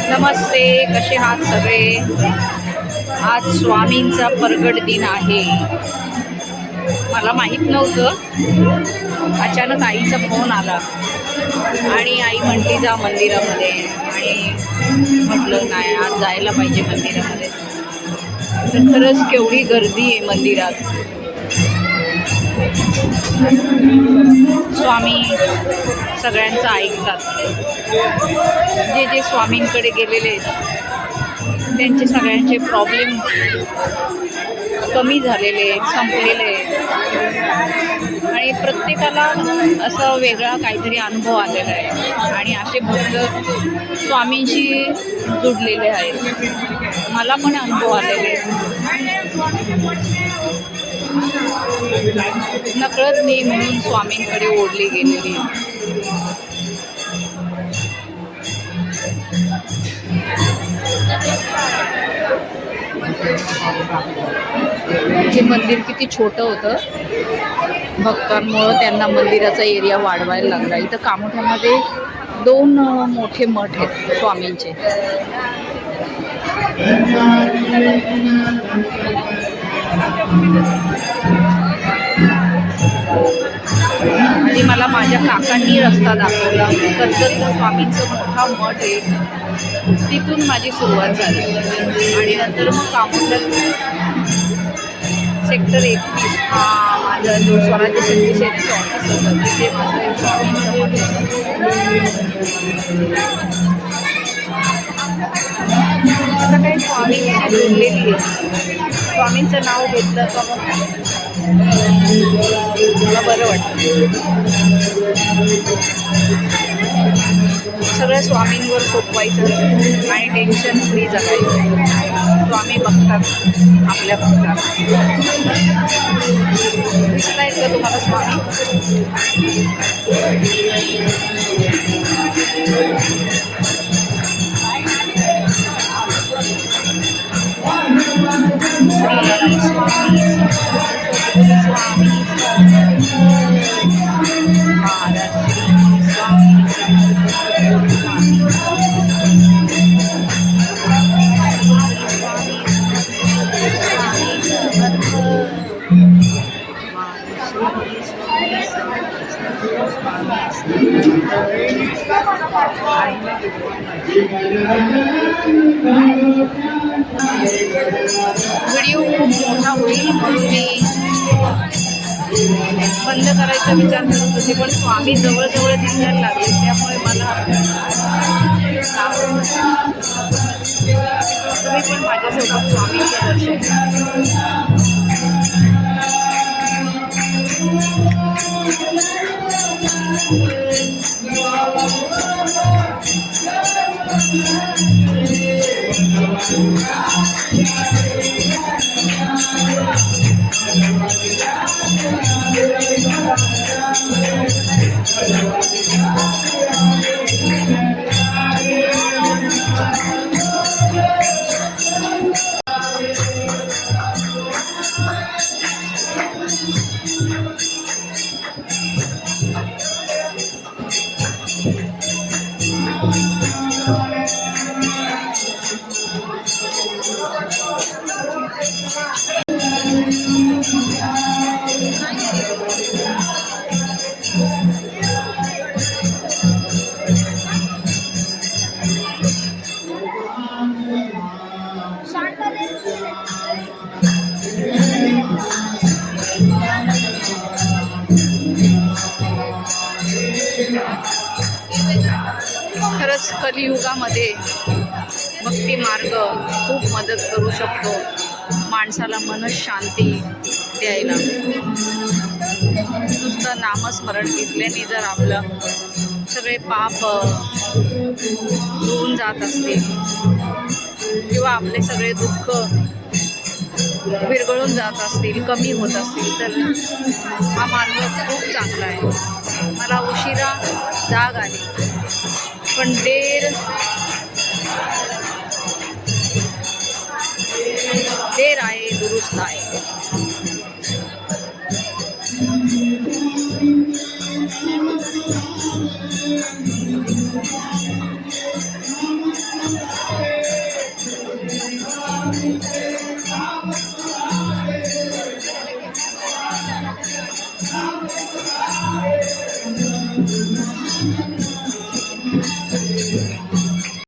नमस्ते, कसे आहात सगळे? आज स्वामींचा प्रगट दिन आहे. मला माहीत नव्हतं. अचानक आईचा फोन आला आणि आई म्हटली जा मंदिरामध्ये, आणि म्हटलं नाही, आज जायला पाहिजे मंदिरामध्ये. तर खरंच केवढी गर्दी आहे मंदिरात. स्वामी सगळ्यांचं ऐकतात. जे जे स्वामींकडे गेलेले आहेत त्यांचे सगळ्यांचे प्रॉब्लेम कमी झालेले, संपलेले, आणि प्रत्येकाला असं वेगळा काहीतरी अनुभव आलेला आहे. आणि असे भक्त स्वामींशी जुडलेले आहेत. मला पण अनुभव आलेले नकळत मी म्हणून स्वामींकडे ओढली गेलेली. हे मंदिर किती छोटं होतं. भक्तांमुळं त्यांना मंदिराचा एरिया वाढवायला लागला. इथं कामोठ्यामध्ये 2 मोठे मठ आहेत स्वामींचे. आणि मला माझ्या काकांनी रस्ता दाखवला. कर्जतला स्वामींचं मोठा मठ आहे, तिथून माझी सुरुवात झाली. आणि नंतर मग कामोठ्यात सेक्टर 31 माझं जो स्वराज्य शक्ती सेनेचं ऑफिस होतं, तिथे माझं स्वामींचं मठ होतं. आता काही स्वामींची जोडलेली आहे. स्वामींचं नाव घेतलं का मला बरं वाटतं. सगळं स्वामींवर सोपवायचं आणि टेन्शन फ्री जगायचं. स्वामी बघतात आपल्या भक्तांना. दिसत आहेत का तुम्हाला स्वामी? व्हिडिओ खूप मोठा होईल म्हणून मी बंद करायचा विचार करत होते, पण स्वामी जवळजवळ दिसायला लागले. त्यामुळे मला तुम्ही पण माझ्यासोबत स्वामींचं दर्शन. खरंच कलियुगामध्ये भक्ती मार्ग खूप मदत करू शकतो माणसाला मनशांती द्यायला. नुसतं नामस्मरण घेतल्याने जर आपलं सगळे पाप धुवून जात असतील किंवा आपले सगळे दुःख विरघळून जात असतील, कमी होत असतील, तर हा मार्ग खूप चांगला आहे. मला उशिरा जाग आली, पण देर